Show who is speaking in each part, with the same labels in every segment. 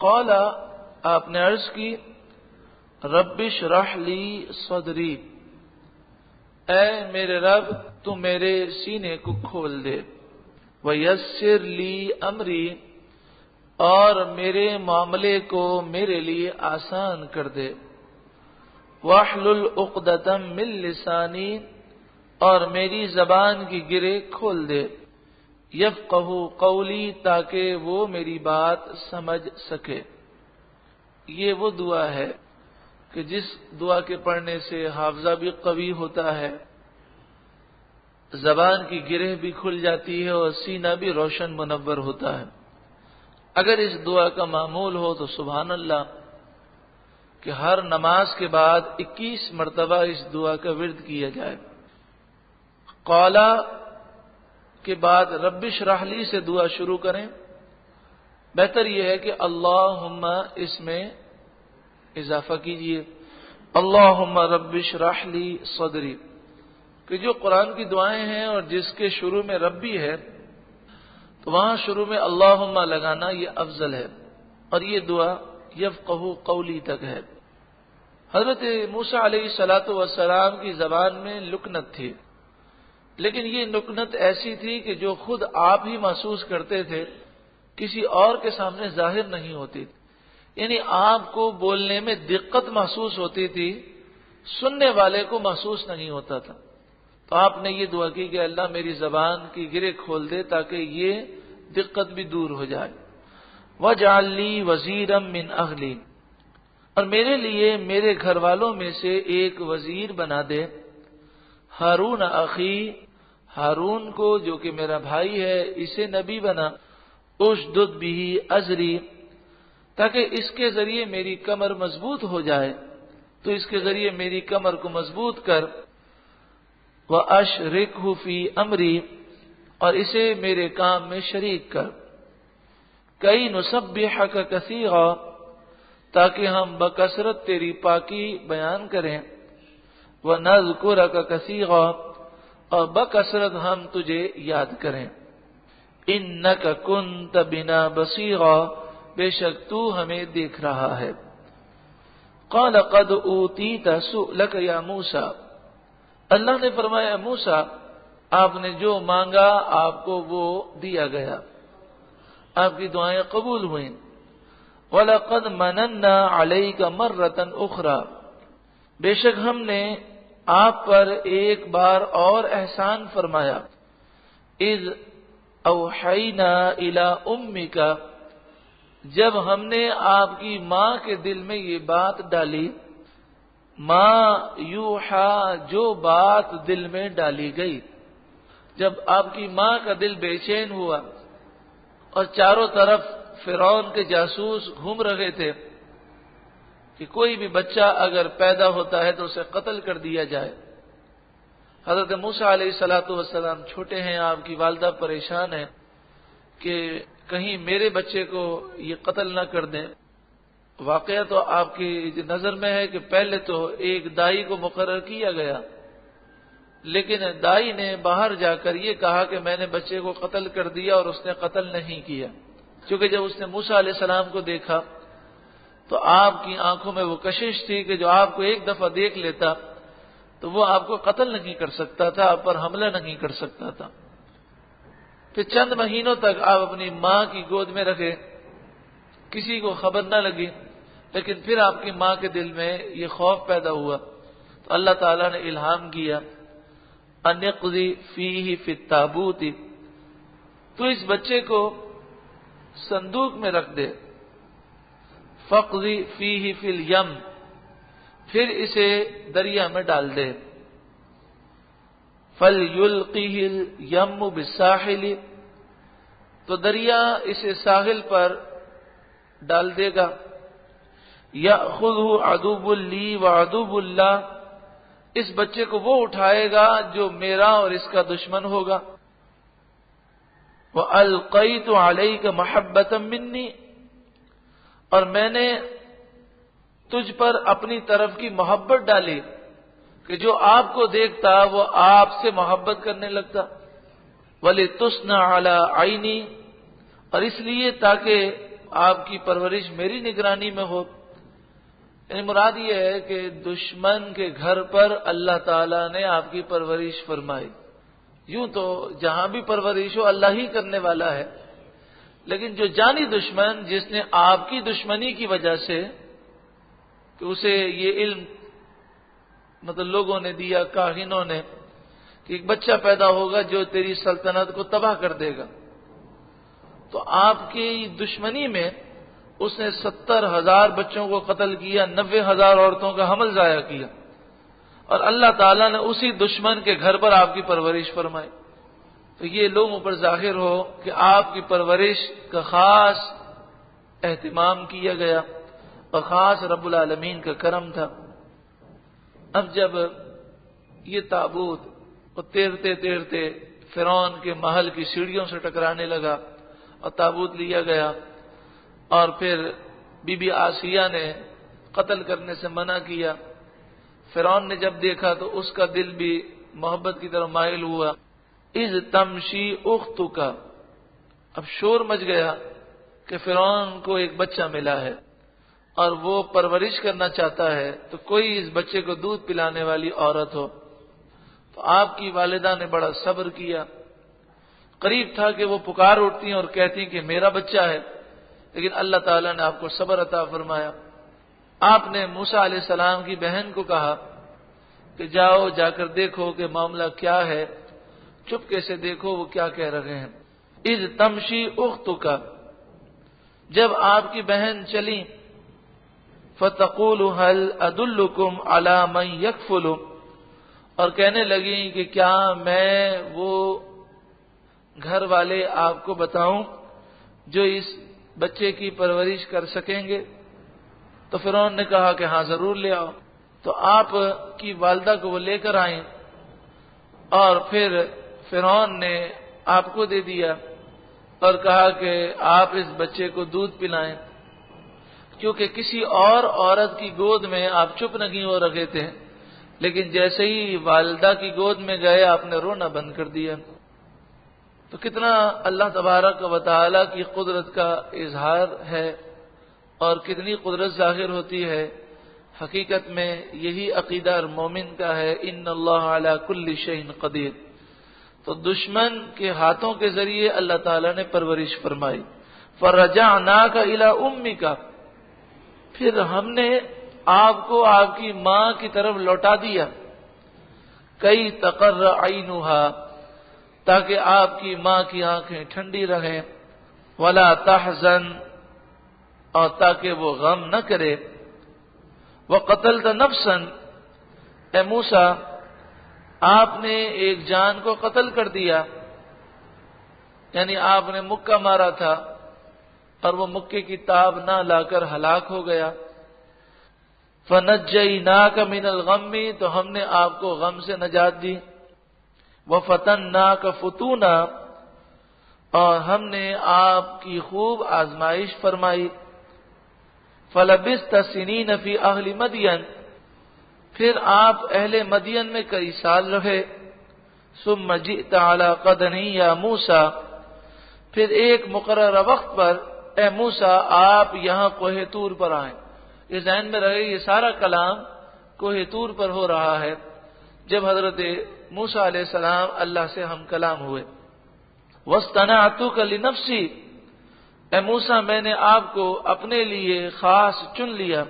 Speaker 1: قال، آپ نے عرض کی، رب اشرح لی صدری، اے میرے رب تو میرے سینے کو کھول دے، ویسر لی امری، اور میرے معاملے کو میرے لیے آسان کر دے، واحلل عقدۃ من لسانی، اور میری زبان کی گرے کھول دے، یفقہوا قولی، تاکہ وہ میری بات سمجھ سکے۔ یہ وہ دعا ہے کہ جس دعا کے پڑھنے سے حافظہ بھی قوی ہوتا ہے، زبان کی گرہ بھی کھل جاتی ہے اور سینہ بھی روشن منور ہوتا ہے۔ اگر اس دعا کا معمول ہو تو سبحان اللہ کہ ہر نماز کے بعد 21 مرتبہ اس دعا کا ورد کیا جائے۔ قالا کے بعد رب اشرح لی سے دعا شروع کریں۔ بہتر یہ ہے کہ اللہم اس میں اضافہ کیجئے، اللہم رب اشرح لی صدری، کہ جو قرآن کی دعائیں ہیں اور جس کے شروع میں ربی ہے تو وہاں شروع میں اللہم لگانا یہ افضل ہے، اور یہ دعا یفقہوا قولی تک ہے۔ حضرت موسیٰ علیہ السلام کی زبان میں لکنت تھی، لیکن یہ لکنت ایسی تھی کہ جو خود آپ ہی محسوس کرتے تھے، کسی اور کے سامنے ظاہر نہیں ہوتی تھی، یعنی آپ کو بولنے میں دقت محسوس ہوتی تھی، سننے والے کو محسوس نہیں ہوتا تھا۔ تو آپ نے یہ دعا کی کہ اللہ میری زبان کی گرے کھول دے تاکہ یہ دقت بھی دور ہو جائے۔ وَاجْعَل لِّي وَزِيرًا مِّنْ أَهْلِي، اور میرے لیے میرے گھر والوں میں سے ایک وزیر بنا دے، ہارون اخی، ہارون کو جو کہ میرا بھائی ہے اسے نبی بنا، اشدد بہ ازری، تاکہ اس کے ذریعے میری کمر مضبوط ہو جائے، تو اس کے ذریعے میری کمر کو مضبوط کر، وَأَشْرِكْهُ فِي أَمْرِي، اور اسے میرے کام میں شریک کر، کئی نسبحک کثیرا، تاکہ ہم بکثرت تیری پاکی بیان کریں، وَنَذْكُرَكَ كَثِيرًا، اور بکثرت ہم تجھے یاد کریں، اِنَّكَ كُنْتَ بِنَا بَصِيرًا، بے شک تو ہمیں دیکھ رہا ہے۔ قَالَ قَدْ أُوتِيتَ سُؤْلَكَ يَا مُوسَىٰ، اللہ نے فرمایا موسیٰ آپ نے جو مانگا آپ کو وہ دیا گیا، آپ کی دعائیں قبول ہوئیں۔ وَلَقَدْ مَنَنَّا عَلَيْكَ مَرَّةً أُخْرَىٰ، بے شک ہم نے آپ پر ایک بار اور احسان فرمایا، اِذْ أَوْحَيْنَا إِلَىٰ أُمِّكَ، جب ہم نے آپ کی ماں کے دل میں یہ بات ڈالی، ماں یوحا، جو بات دل میں ڈالی گئی۔ جب آپ کی ماں کا دل بے چین ہوا اور چاروں طرف فرعون کے جاسوس گھوم رہے تھے کہ کوئی بھی بچہ اگر پیدا ہوتا ہے تو اسے قتل کر دیا جائے، حضرت موسیٰ علیہ السلام چھوٹے ہیں، آپ کی والدہ پریشان ہے کہ کہیں میرے بچے کو یہ قتل نہ کر دیں۔ واقعہ تو آپ کی نظر میں ہے کہ پہلے تو ایک دائی کو مقرر کیا گیا، لیکن دائی نے باہر جا کر یہ کہا کہ میں نے بچے کو قتل کر دیا، اور اس نے قتل نہیں کیا، کیونکہ جب اس نے موسیٰ علیہ السلام کو دیکھا تو آپ کی آنکھوں میں وہ کشش تھی کہ جو آپ کو ایک دفعہ دیکھ لیتا تو وہ آپ کو قتل نہیں کر سکتا تھا، آپ پر حملہ نہیں کر سکتا تھا۔ پھر چند مہینوں تک آپ اپنی ماں کی گود میں رکھے، کسی کو خبر نہ لگی، لیکن پھر آپ کی ماں کے دل میں یہ خوف پیدا ہوا تو اللہ تعالیٰ نے الہام کیا، ان اقضی فیہ فی التابوت، تو اس بچے کو صندوق میں رکھ دے، فقضی فیہ فی الیم، پھر اسے دریا میں ڈال دے، فَلْيُلْقِهِ الْيَمُّ بِالسَّاحِلِ، تو دریا اسے ساحل پر ڈال دے گا، يَأْخُذْهُ عَدُوٌّ لِّي وَعَدُوٌّ لَّهُ، اس بچے کو وہ اٹھائے گا جو میرا اور اس کا دشمن ہوگا، وَأَلْقَيْتُ عَلَيْكَ مَحَبَّةً مِّنِّي، اور میں نے تجھ پر اپنی طرف کی محبت ڈالی کہ جو آپ کو دیکھتا وہ آپ سے محبت کرنے لگتا، وَلِتُصْنَعَ عَلَىٰ عَيْنِي، اور اس لیے تاکہ آپ کی پرورش میری نگرانی میں ہو. یعنی مراد یہ ہے کہ دشمن کے گھر پر اللہ تعالیٰ نے آپ کی پرورش فرمائی. یوں تو جہاں بھی پرورش ہو اللہ ہی کرنے والا ہے، لیکن جو جانی دشمن جس نے آپ کی دشمنی کی وجہ سے کہ اسے یہ علم مطلب لوگوں نے دیا، کاہنوں نے، کہ ایک بچہ پیدا ہوگا جو تیری سلطنت کو تباہ کر دے گا، تو آپ کی دشمنی میں اس نے 70,000 بچوں کو قتل کیا، 90,000 عورتوں کا حمل ضائع کیا، اور اللہ تعالیٰ نے اسی دشمن کے گھر پر آپ کی پرورش فرمائی. تو یہ لوگوں پر ظاہر ہو کہ آپ کی پرورش کا خاص اہتمام کیا گیا اور خاص رب العالمین کا کرم تھا. اب جب یہ تابوت تیرتے تیرتے فرعون کے محل کی سیڑھیوں سے ٹکرانے لگا اور تابوت لیا گیا، اور پھر بی بی آسیہ نے قتل کرنے سے منع کیا. فرعون نے جب دیکھا تو اس کا دل بھی محبت کی طرف مائل ہوا. اذ تمشی اختک، اب شور مچ گیا کہ فرعون کو ایک بچہ ملا ہے اور وہ پرورش کرنا چاہتا ہے، تو کوئی اس بچے کو دودھ پلانے والی عورت ہو. تو آپ کی والدہ نے بڑا صبر کیا. قریب تھا کہ وہ پکار اٹھتی اور کہتی کہ میرا بچہ ہے، لیکن اللہ تعالیٰ نے آپ کو صبر عطا فرمایا. آپ نے موسیٰ علیہ السلام کی بہن کو کہا کہ جاؤ جا کر دیکھو کہ معاملہ کیا ہے، چپکے سے دیکھو وہ کیا کہہ رہے ہیں. اذ تمشی اختک، جب آپ کی بہن چلی، فتقول هل ادلکم علی من یکفل، اور کہنے لگی کہ کیا میں وہ گھر والے آپ کو بتاؤں جو اس بچے کی پرورش کر سکیں گے. تو فرعون نے کہا کہ ہاں ضرور لے آؤ. تو آپ کی والدہ کو وہ لے کر آئیں اور پھر فرعون نے آپ کو دے دیا اور کہا کہ آپ اس بچے کو دودھ پلائیں، کیونکہ کسی اور عورت کی گود میں آپ چپ نہیں ہو رکھے تھے، لیکن جیسے ہی والدہ کی گود میں گئے آپ نے رونا بند کر دیا. تو کتنا اللہ تبارک و تعالی کی قدرت کا اظہار ہے اور کتنی قدرت ظاہر ہوتی ہے. حقیقت میں یہی عقیدہ مومن کا ہے، ان اللہ علی کل شیء قدیر. تو دشمن کے ہاتھوں کے ذریعے اللہ تعالیٰ نے پرورش فرمائی. فرجعناک الی امک، پھر ہم نے آپ کو آپ کی ماں کی طرف لوٹا دیا. کئی تقر عینھا، تاکہ آپ کی ماں کی آنکھیں ٹھنڈی رہیں، ولا تحزن، اور تاکہ وہ غم نہ کرے. وقتلت نفسا، اے موسیٰ آپ نے ایک جان کو قتل کر دیا، یعنی آپ نے مکہ مارا تھا اور وہ مکے کی تاب نہ لا کر ہلاک ہو گیا. فنجیناک من الغم، تو ہم نے آپ کو غم سے نجات دی. وفتناک فتونا، اور ہم نے آپ کی خوب آزمائش فرمائی. فلبثت سنین فی اہل مدین، پھر آپ اہل مدین میں کئی سال رہے. ثم جئت علی قدر یا موسیٰ، پھر ایک مقررہ وقت پر اے موسیٰ آپ یہاں کوہ طور پر آئیں. یہ ذہن میں رہے یہ سارا کلام کوہ طور پر ہو رہا ہے جب حضرت موسیٰ علیہ السلام اللہ سے ہم کلام ہوئے. واصطنعتک لنفسی، اے موسیٰ میں نے آپ کو اپنے لیے خاص چن لیا.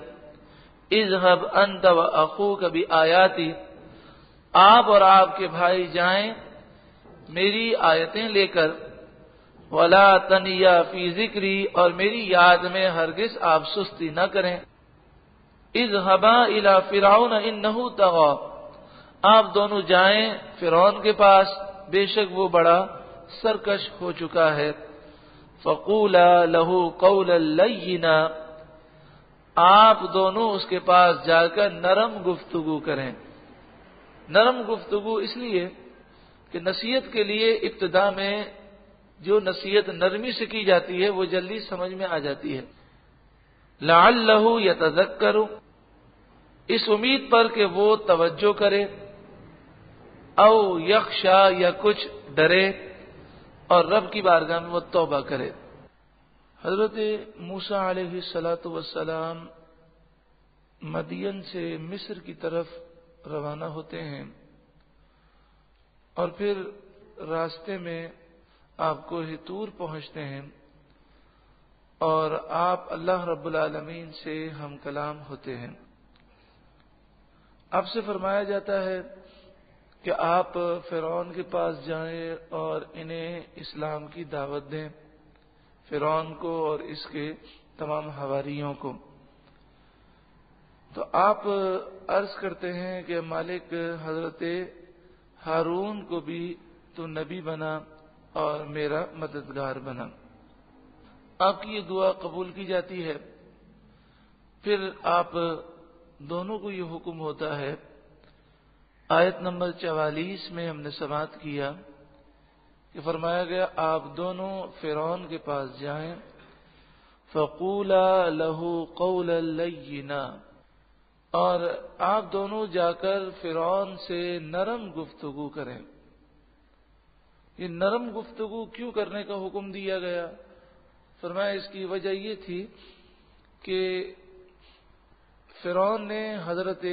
Speaker 1: اذهب انت واخوک بآیاتی، آپ اور آپ کے بھائی جائیں میری آیتیں لے کر. ولا تنیا فی ذکری، اور میری یاد میں ہرگز آپ سستی نہ کریں. اذهبا الی فرعون انہ طغی، آپ دونوں جائیں فرعون کے پاس، بے شک وہ بڑا سرکش ہو چکا ہے. فقولا لہ قولا لینا، آپ دونوں اس کے پاس جا کر نرم گفتگو کریں. نرم گفتگو اس لیے کہ نصیحت کے لیے ابتدا میں جو نصیحت نرمی سے کی جاتی ہے وہ جلدی سمجھ میں آ جاتی ہے. لعلہ یتذکر، اس امید پر کہ وہ توجہ کرے. او یخشا، یا کچھ ڈرے اور رب کی بارگاہ میں وہ توبہ کرے. حضرت موسیٰ علیہ الصلاۃ والسلام مدین سے مصر کی طرف روانہ ہوتے ہیں اور پھر راستے میں آپ کوہ طور پہنچتے ہیں اور آپ اللہ رب العالمین سے ہم کلام ہوتے ہیں. آپ سے فرمایا جاتا ہے کہ آپ فرعون کے پاس جائیں اور انہیں اسلام کی دعوت دیں، فرعون کو اور اس کے تمام حواریوں کو. تو آپ عرض کرتے ہیں کہ مالک، حضرت ہارون کو بھی تو نبی بنا اور میرا مددگار بنا. آپ کی یہ دعا قبول کی جاتی ہے. پھر آپ دونوں کو یہ حکم ہوتا ہے. آیت نمبر 44 میں ہم نے سماعت کیا کہ فرمایا گیا آپ دونوں فرعون کے پاس جائیں، فَقُولَا لَهُ قَوْلًا لَيِّنًا، اور آپ دونوں جا کر فرعون سے نرم گفتگو کریں. یہ نرم گفتگو کیوں کرنے کا حکم دیا گیا؟ فرمایا اس کی وجہ یہ تھی کہ فرعون نے حضرت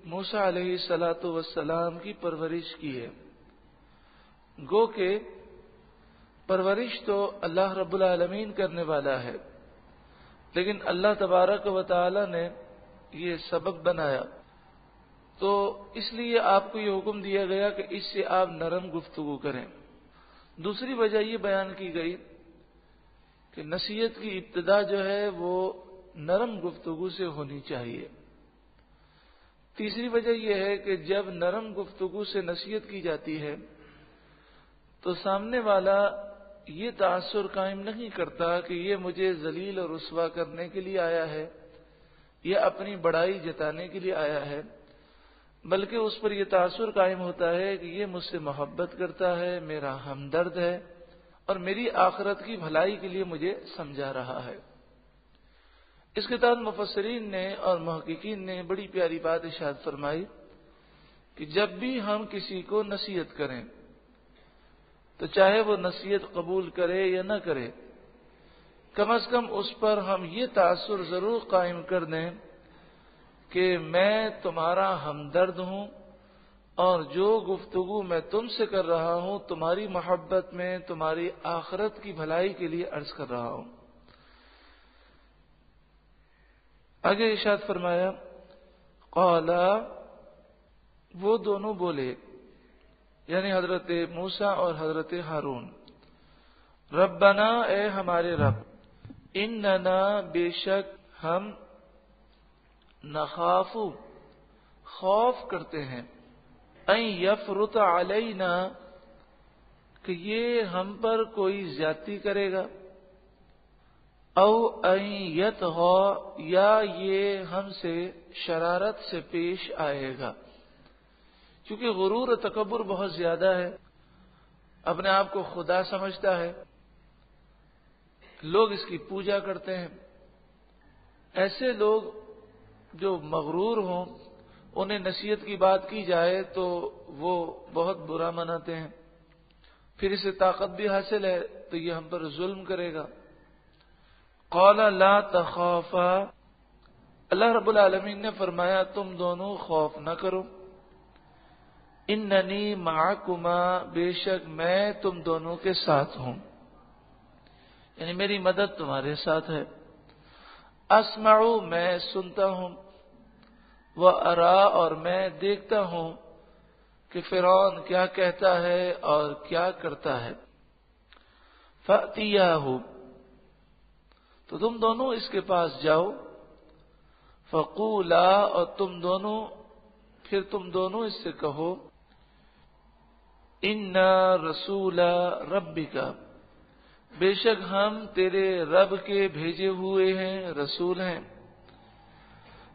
Speaker 1: موسیٰ علیہ الصلاۃ والسلام کی پرورش کی ہے. گو کہ پرورش تو اللہ رب العالمین کرنے والا ہے، لیکن اللہ تبارک و تعالی نے یہ سبب بنایا، تو اس لیے آپ کو یہ حکم دیا گیا کہ اس سے آپ نرم گفتگو کریں. دوسری وجہ یہ بیان کی گئی کہ نصیحت کی ابتدا جو ہے وہ نرم گفتگو سے ہونی چاہیے. تیسری وجہ یہ ہے کہ جب نرم گفتگو سے نصیحت کی جاتی ہے تو سامنے والا یہ تاثر قائم نہیں کرتا کہ یہ مجھے ذلیل اور رسوا کرنے کے لیے آیا ہے، یہ اپنی بڑائی جتانے کے لیے آیا ہے، بلکہ اس پر یہ تاثر قائم ہوتا ہے کہ یہ مجھ سے محبت کرتا ہے، میرا ہمدرد ہے اور میری آخرت کی بھلائی کے لیے مجھے سمجھا رہا ہے. اس کے تحت مفسرین نے اور محققین نے بڑی پیاری بات ارشاد فرمائی کہ جب بھی ہم کسی کو نصیحت کریں تو چاہے وہ نصیحت قبول کرے یا نہ کرے، کم از کم اس پر ہم یہ تاثر ضرور قائم کر دیں کہ میں تمہارا ہمدرد ہوں اور جو گفتگو میں تم سے کر رہا ہوں تمہاری محبت میں، تمہاری آخرت کی بھلائی کے لیے عرض کر رہا ہوں. آگے ارشاد فرمایا، قالا، وہ دونوں بولے، یعنی حضرت موسیٰ اور حضرت ہارون، ربنا، اے ہمارے رب، اننا، بے شک ہم، نخاف، خوف کرتے ہیں، ان یفرط علینا، کہ یہ ہم پر کوئی زیادتی کرے گا، او ان یطغی، یا یہ ہم سے شرارت سے پیش آئے گا. کیونکہ غرور و تکبر بہت زیادہ ہے، اپنے آپ کو خدا سمجھتا ہے، لوگ اس کی پوجا کرتے ہیں. ایسے لوگ جو مغرور ہوں انہیں نصیحت کی بات کی جائے تو وہ بہت برا مناتے ہیں، پھر اسے طاقت بھی حاصل ہے تو یہ ہم پر ظلم کرے گا. قال لا تخافا، اللہ رب العالمین نے فرمایا تم دونوں خوف نہ کرو، اننی معکما، بے شک میں تم دونوں کے ساتھ ہوں، یعنی میری مدد تمہارے ساتھ ہے. اسمع، میں سنتا ہوں، وارا، اور میں دیکھتا ہوں کہ فرعون کیا کہتا ہے اور کیا کرتا ہے. فأتیاہ، تو تم دونوں اس کے پاس جاؤ، فقولا، اور تم دونوں اس سے کہو، انا رسول ربک، بے شک ہم تیرے رب کے بھیجے ہوئے ہیں، رسول ہیں.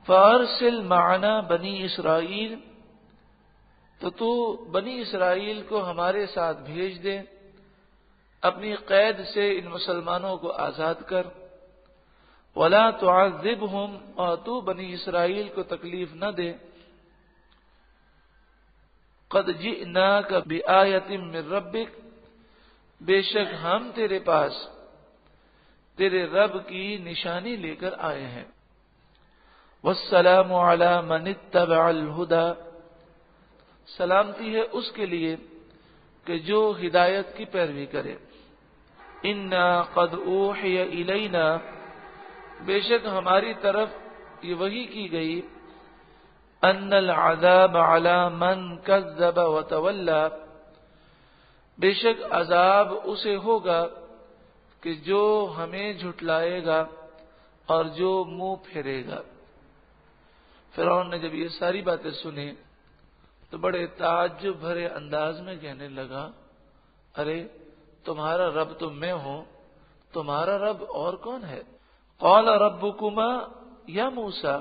Speaker 1: فارسل معنا بنی اسرائیل، تو بنی اسرائیل کو ہمارے ساتھ بھیج دے، اپنی قید سے ان مسلمانوں کو آزاد کر. ولا تعذبہم، اور تو بنی اسرائیل کو تکلیف نہ دے. قد جئناک بآیۃ من ربک، بے شک ہم تیرے پاس تیرے رب کی نشانی لے کر آئے ہیں۔ والسلام علی من اتبع الہدی، سلامتی ہے اس کے لیے کہ جو ہدایت کی پیروی کرے۔ انا قد اوحی الینا، بے شک ہماری طرف یہ وحی کی گئی، ان العذاب علی من کذب وتولی، بے شک عذاب اسے ہوگا کہ جو ہمیں جھٹلائے گا اور جو منہ پھیرے گا۔ فرعون نے جب یہ ساری باتیں سنی تو بڑے تعجب بھرے انداز میں کہنے لگا، ارے تمہارا رب تو میں ہوں، تمہارا رب اور کون ہے؟ قال ربکما یا موسیٰ،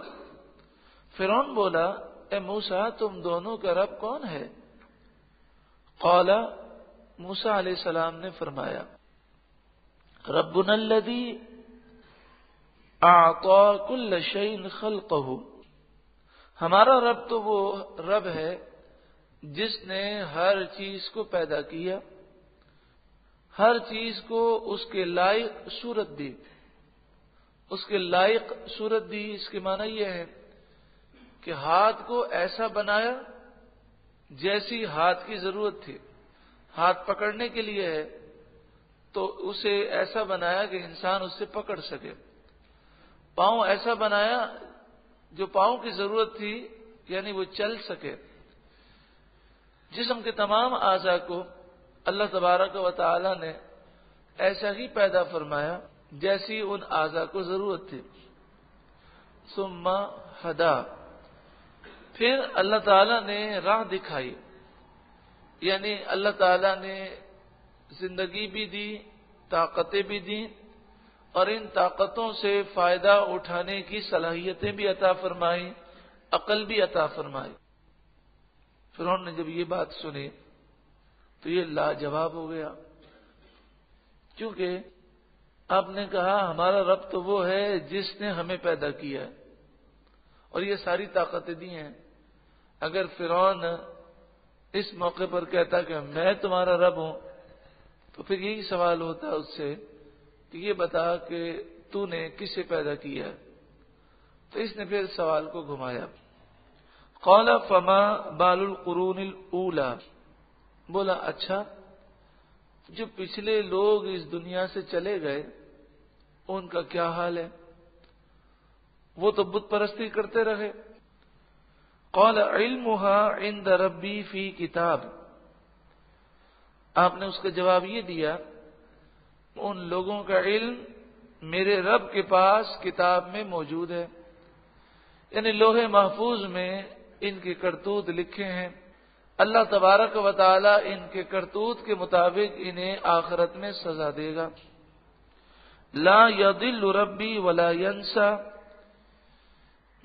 Speaker 1: فرعون بولا، اے موسیٰ تم دونوں کا رب کون ہے؟ قال، موسیٰ علیہ السلام نے فرمایا، ربنا الذی اعطى كل شيء خلقه، ہمارا رب تو وہ رب ہے جس نے ہر چیز کو پیدا کیا، ہر چیز کو اس کے لائق صورت دی۔ اس کے لائق صورت دی، اس کے معنی یہ ہے کہ ہاتھ کو ایسا بنایا جیسی ہاتھ کی ضرورت تھی۔ ہاتھ پکڑنے کے لیے ہے تو اسے ایسا بنایا کہ انسان اس سے پکڑ سکے۔ پاؤں ایسا بنایا جو پاؤں کی ضرورت تھی، یعنی وہ چل سکے۔ جسم کے تمام اعضاء کو اللہ تبارک و تعالی نے ایسا ہی پیدا فرمایا جیسی ان اعضاء کو ضرورت تھی۔ ثم ہدا، پھر اللہ تعالی نے راہ دکھائی، یعنی اللہ تعالی نے زندگی بھی دی، طاقتیں بھی دی، اور ان طاقتوں سے فائدہ اٹھانے کی صلاحیتیں بھی عطا فرمائی، عقل بھی عطا فرمائی۔ فرعون نے جب یہ بات سنی تو یہ لاجواب ہو گیا، کیونکہ آپ نے کہا ہمارا رب تو وہ ہے جس نے ہمیں پیدا کیا ہے اور یہ ساری طاقتیں دی ہیں۔ اگر فرعون اس موقع پر کہتا کہ میں تمہارا رب ہوں تو پھر یہی سوال ہوتا اس سے کہ یہ بتا کہ تو نے کسے پیدا کیا ہے؟ تو اس نے پھر سوال کو گھمایا۔ قال فما بال القرون الاولى، بولا اچھا جو پچھلے لوگ اس دنیا سے چلے گئے ان کا کیا حال ہے؟ وہ تو بت پرستی کرتے رہے۔ قال علمها عند ربی فی کتاب، آپ نے اس کا جواب یہ دیا ان لوگوں کا علم میرے رب کے پاس کتاب میں موجود ہے، یعنی لوح محفوظ میں ان کے کرتوت لکھے ہیں۔ اللہ تبارک و تعالی ان کے کرتوت کے مطابق انہیں آخرت میں سزا دے گا۔ لا یضل ربی ولا ینسا،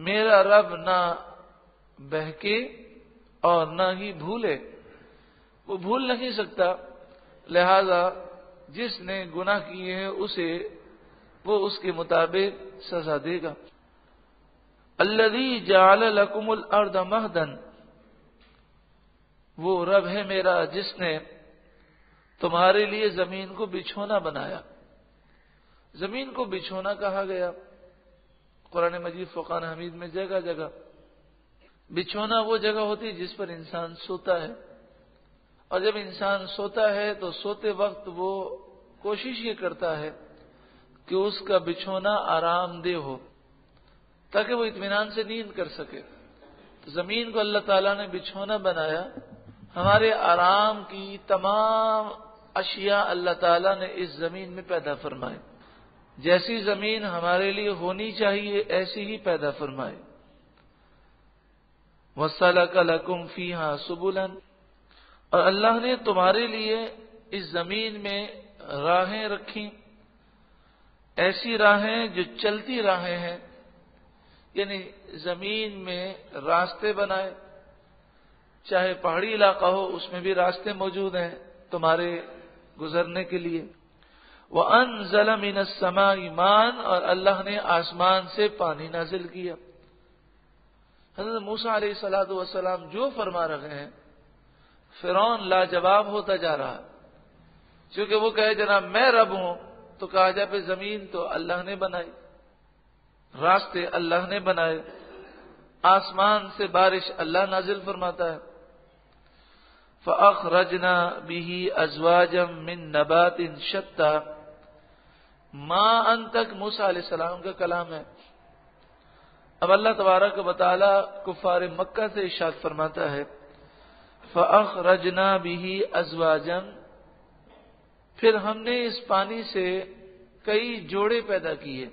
Speaker 1: میرا رب نہ بہکے اور نہ ہی بھولے، وہ بھول نہیں سکتا، لہذا جس نے گناہ کیے ہیں اسے وہ اس کے مطابق سزا دے گا۔ الذی جعل لکم الارض مہدا، وہ رب ہے میرا جس نے تمہارے لیے زمین کو بچھونا بنایا۔ زمین کو بچھونا کہا گیا قرآن مجید فرقان حمید میں جگہ جگہ۔ بچھونا وہ جگہ ہوتی جس پر انسان سوتا ہے، اور جب انسان سوتا ہے تو سوتے وقت وہ کوشش یہ کرتا ہے کہ اس کا بچھونا آرام دہ ہو تاکہ وہ اطمینان سے نیند کر سکے۔ تو زمین کو اللہ تعالیٰ نے بچھونا بنایا، ہمارے آرام کی تمام اشیاء اللہ تعالیٰ نے اس زمین میں پیدا فرمائے، جیسی زمین ہمارے لیے ہونی چاہیے ایسی ہی پیدا فرمائے۔ وَسَلَكَ لَكُمْ فِيهَا سُبُلًا، اور اللہ نے تمہارے لیے اس زمین میں راہیں رکھی، ایسی راہیں جو چلتی راہیں ہیں، یعنی زمین میں راستے بنائے، چاہے پہاڑی علاقہ ہو اس میں بھی راستے موجود ہیں تمہارے گزرنے کے لیے۔ وَأَنزَلَ مِنَ السَّمَاءِ مَاءً، اور اللہ نے آسمان سے پانی نازل کیا۔ حضرت موسیٰ علیہ السلام جو فرما رہے ہیں فرعون لاجواب ہوتا جا رہا، کیونکہ وہ کہے جناب میں رب ہوں، تو کہا جائے پہ زمین تو اللہ نے بنائی، راستے اللہ نے بنائے، آسمان سے بارش اللہ نازل فرماتا ہے۔ فَأَخْرَجْنَا بِهِ أَزْوَاجًا مِّن نَّبَاتٍ شَتَّىٰ، ان تک موسیٰ علیہ السلام کا کلام ہے۔ اب اللہ تبارک و تعالی کفار مکہ سے ارشاد فرماتا ہے فَأَخْرَجْنَا بِهِ أَزْوَاجًا، پھر ہم نے اس پانی سے کئی جوڑے پیدا کیے،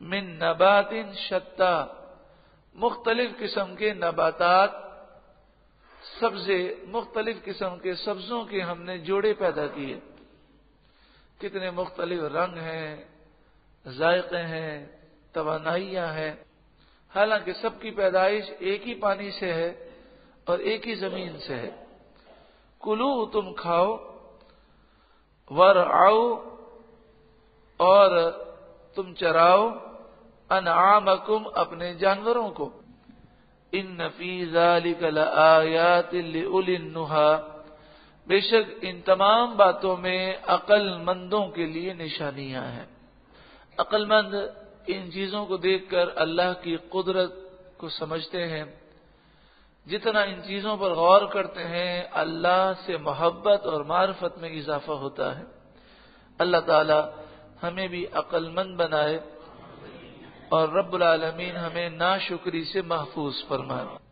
Speaker 1: من نبات شتّا، مختلف قسم کے نباتات، سبزے، مختلف قسم کے سبزوں کے ہم نے جوڑے پیدا کیے۔ کتنے مختلف رنگ ہیں، ذائقے ہیں، توانائیاں ہیں، حالانکہ سب کی پیدائش ایک ہی پانی سے ہے اور ایک ہی زمین سے ہے۔ کلو، تم کھاؤ، ورعو، اور تم چراؤ، انعامکم، اپنے جانوروں کو۔ ان فی ذلک لآیات لأولی النہی، بے شک ان تمام باتوں میں عقل مندوں کے لیے نشانیاں ہیں۔ عقل مند ان چیزوں کو دیکھ کر اللہ کی قدرت کو سمجھتے ہیں، جتنا ان چیزوں پر غور کرتے ہیں اللہ سے محبت اور معرفت میں اضافہ ہوتا ہے۔ اللہ تعالی ہمیں بھی عقل مند بنائے اور رب العالمین ہمیں ناشکری سے محفوظ فرمائے۔